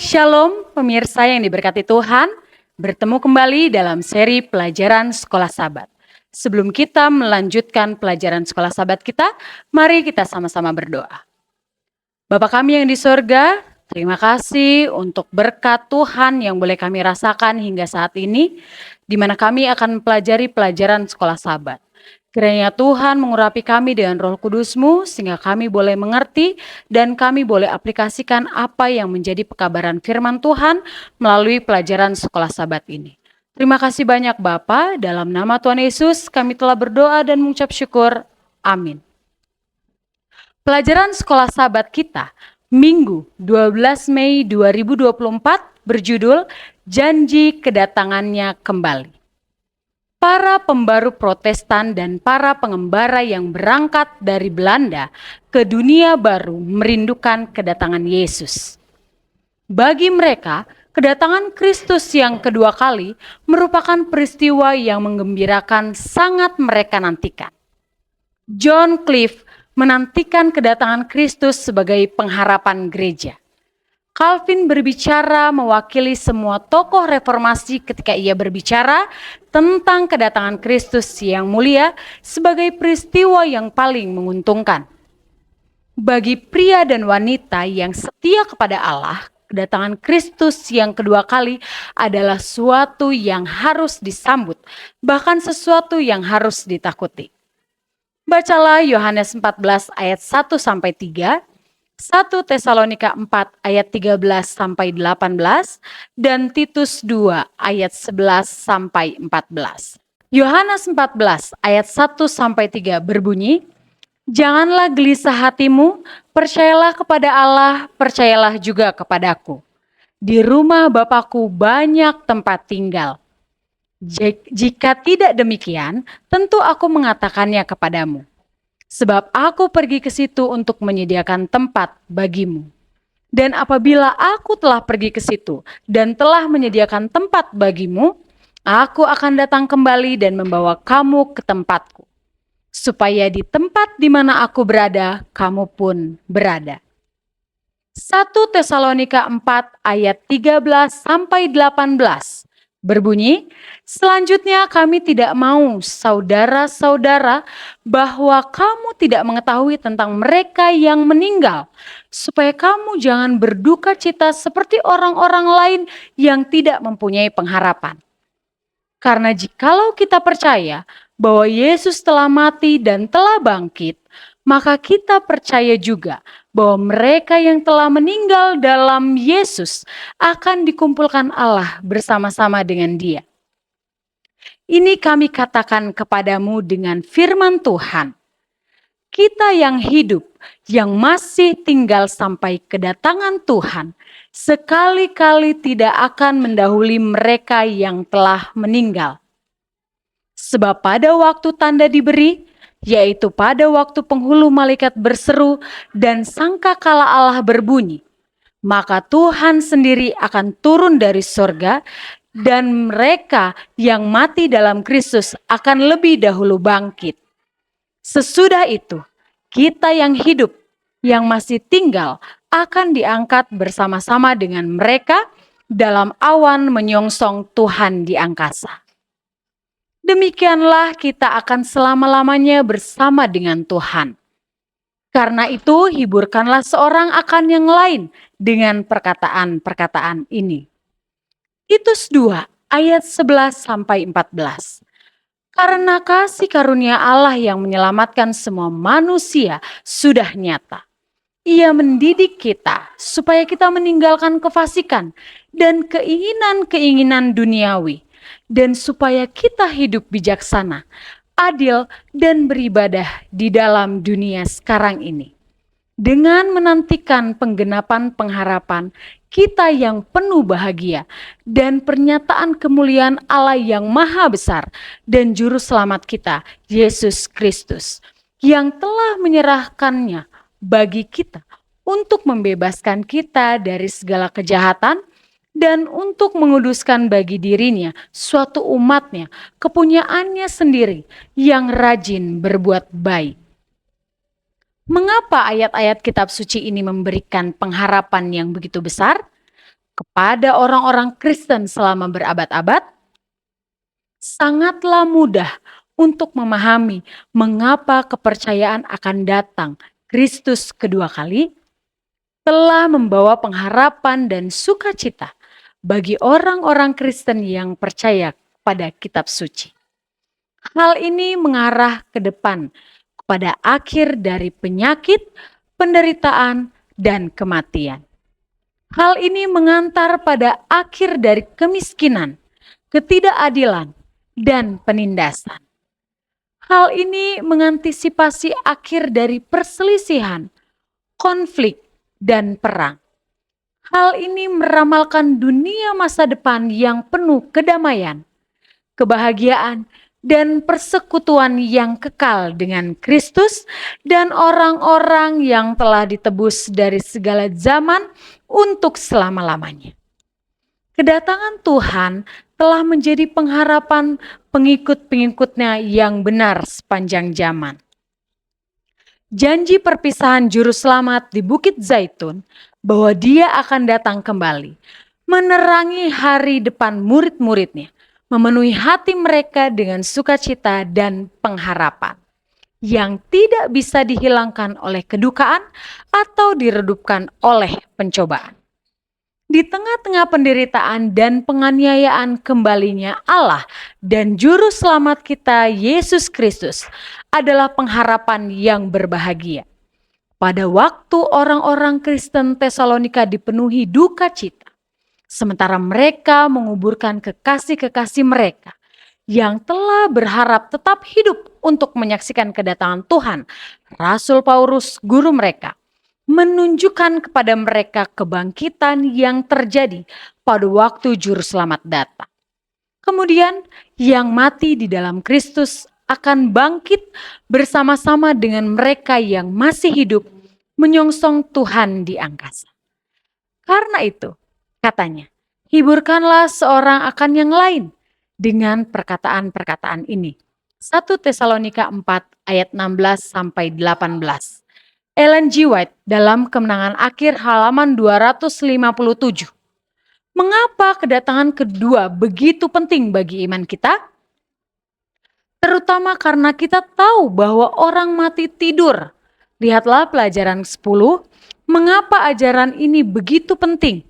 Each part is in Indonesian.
Shalom pemirsa yang diberkati Tuhan, bertemu kembali dalam seri pelajaran Sekolah Sabat. Sebelum kita melanjutkan pelajaran Sekolah Sabat kita, mari kita sama-sama berdoa. Bapa kami yang di sorga, terima kasih untuk berkat Tuhan yang boleh kami rasakan hingga saat ini, di mana kami akan mempelajari pelajaran Sekolah Sabat. Kiranya Tuhan mengurapi kami dengan Roh Kudus-Mu sehingga kami boleh mengerti dan kami boleh aplikasikan apa yang menjadi pekabaran firman Tuhan melalui pelajaran Sekolah Sabat ini. Terima kasih banyak Bapa, dalam nama Tuhan Yesus kami telah berdoa dan mengucap syukur. Amin. Pelajaran Sekolah Sabat kita Minggu 12 Mei 2024 berjudul Janji Kedatangannya Kembali. Para pembaru Protestan dan para pengembara yang berangkat dari Belanda ke dunia baru merindukan kedatangan Yesus. Bagi mereka, kedatangan Kristus yang kedua kali merupakan peristiwa yang menggembirakan sangat mereka nantikan. John Cliff menantikan kedatangan Kristus sebagai pengharapan gereja. Calvin berbicara mewakili semua tokoh reformasi ketika ia berbicara tentang kedatangan Kristus yang mulia sebagai peristiwa yang paling menguntungkan. Bagi pria dan wanita yang setia kepada Allah, kedatangan Kristus yang kedua kali adalah suatu yang harus disambut, bahkan sesuatu yang harus ditakuti. Bacalah Yohanes 14 ayat 1-3, 1 Tesalonika 4 ayat 13-18 dan Titus 2 ayat 11-14. Yohanes 14 ayat 1-3 berbunyi, "Janganlah gelisah hatimu, percayalah kepada Allah, percayalah juga kepadaku. Di rumah Bapakku banyak tempat tinggal. Jika tidak demikian, tentu aku mengatakannya kepadamu. Sebab aku pergi ke situ untuk menyediakan tempat bagimu. Dan apabila aku telah pergi ke situ dan telah menyediakan tempat bagimu, aku akan datang kembali dan membawa kamu ke tempatku, supaya di tempat di mana aku berada, kamu pun berada." 1 Tesalonika 4 ayat 13-18 berbunyi, "Selanjutnya kami tidak mau, saudara-saudara, bahwa kamu tidak mengetahui tentang mereka yang meninggal, supaya kamu jangan berduka cita seperti orang-orang lain yang tidak mempunyai pengharapan. Karena jikalau kita percaya bahwa Yesus telah mati dan telah bangkit, maka kita percaya juga bahwa mereka yang telah meninggal dalam Yesus akan dikumpulkan Allah bersama-sama dengan Dia. Ini kami katakan kepadamu dengan firman Tuhan. Kita yang hidup, yang masih tinggal sampai kedatangan Tuhan, sekali-kali tidak akan mendahului mereka yang telah meninggal. Sebab pada waktu tanda diberi, yaitu pada waktu penghulu malaikat berseru dan sangkakala Allah berbunyi, maka Tuhan sendiri akan turun dari sorga dan mereka yang mati dalam Kristus akan lebih dahulu bangkit. Sesudah itu, kita yang hidup, yang masih tinggal akan diangkat bersama-sama dengan mereka dalam awan menyongsong Tuhan di angkasa. Demikianlah kita akan selama-lamanya bersama dengan Tuhan. Karena itu hiburkanlah seorang akan yang lain dengan perkataan-perkataan ini." Titus 2 ayat 11-14. "Karena kasih karunia Allah yang menyelamatkan semua manusia sudah nyata. Ia mendidik kita supaya kita meninggalkan kefasikan dan keinginan-keinginan duniawi, dan supaya kita hidup bijaksana, adil, dan beribadah di dalam dunia sekarang ini. Dengan menantikan penggenapan pengharapan kita yang penuh bahagia dan pernyataan kemuliaan Allah yang maha besar dan juru selamat kita, Yesus Kristus, yang telah menyerahkannya bagi kita untuk membebaskan kita dari segala kejahatan dan untuk menguduskan bagi dirinya suatu umatnya, kepunyaannya sendiri yang rajin berbuat baik." Mengapa ayat-ayat kitab suci ini memberikan pengharapan yang begitu besar? kepada orang-orang Kristen selama berabad-abad, sangatlah mudah untuk memahami mengapa kepercayaan akan datang Kristus kedua kali telah membawa pengharapan dan sukacita bagi orang-orang Kristen yang percaya pada kitab suci. Hal ini mengarah ke depan kepada akhir dari penyakit, penderitaan, dan kematian. Hal ini mengantar pada akhir dari kemiskinan, ketidakadilan, dan penindasan. Hal ini mengantisipasi akhir dari perselisihan, konflik, dan perang. Hal ini meramalkan dunia masa depan yang penuh kedamaian, kebahagiaan, dan persekutuan yang kekal dengan Kristus dan orang-orang yang telah ditebus dari segala zaman untuk selama-lamanya. Kedatangan Tuhan telah menjadi pengharapan pengikut-pengikutnya yang benar sepanjang zaman. Janji perpisahan juru selamat di Bukit Zaitun bahwa dia akan datang kembali, menerangi hari depan murid-muridnya, memenuhi hati mereka dengan sukacita dan pengharapan yang tidak bisa dihilangkan oleh kedukaan atau diredupkan oleh pencobaan. Di tengah-tengah penderitaan dan penganiayaan kembalinya Allah dan Juru Selamat kita Yesus Kristus adalah pengharapan yang berbahagia. Pada waktu orang-orang Kristen Tesalonika dipenuhi duka cita, sementara mereka menguburkan kekasih-kekasih mereka yang telah berharap tetap hidup untuk menyaksikan kedatangan Tuhan, Rasul Paulus, guru mereka, menunjukkan kepada mereka kebangkitan yang terjadi pada waktu Juru Selamat datang. Kemudian yang mati di dalam Kristus akan bangkit bersama-sama dengan mereka yang masih hidup menyongsong Tuhan di angkasa. Karena itu, katanya, hiburkanlah seorang akan yang lain dengan perkataan-perkataan ini. 1 Tesalonika 4 ayat 16 sampai 18. Ellen G. White dalam Kemenangan Akhir halaman 257. Mengapa kedatangan kedua begitu penting bagi iman kita? Terutama karena kita tahu bahwa orang mati tidur. Lihatlah pelajaran 10, mengapa ajaran ini begitu penting?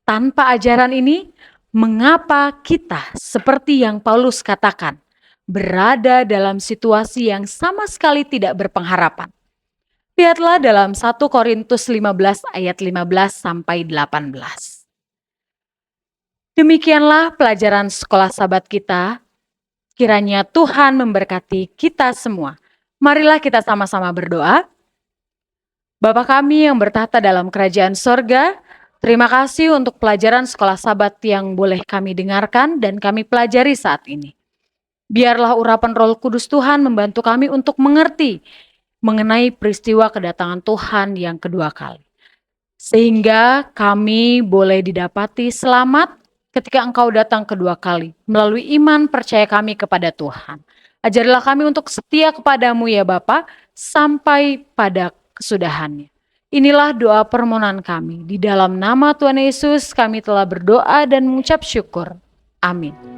Tanpa ajaran ini, mengapa kita seperti yang Paulus katakan, berada dalam situasi yang sama sekali tidak berpengharapan? Lihatlah dalam 1 Korintus 15 ayat 15 sampai 18. Demikianlah pelajaran sekolah sahabat kita. Kiranya Tuhan memberkati kita semua. Marilah kita sama-sama berdoa. Bapa kami yang bertahta dalam kerajaan sorga, terima kasih untuk pelajaran sekolah sahabat yang boleh kami dengarkan dan kami pelajari saat ini. Biarlah urapan Roh Kudus Tuhan membantu kami untuk mengerti mengenai peristiwa kedatangan Tuhan yang kedua kali. Sehingga kami boleh didapati selamat ketika Engkau datang kedua kali melalui iman percaya kami kepada Tuhan. Ajarilah kami untuk setia kepadamu ya Bapa sampai pada kesudahannya. Inilah doa permohonan kami. Di dalam nama Tuhan Yesus kami telah berdoa dan mengucap syukur. Amin.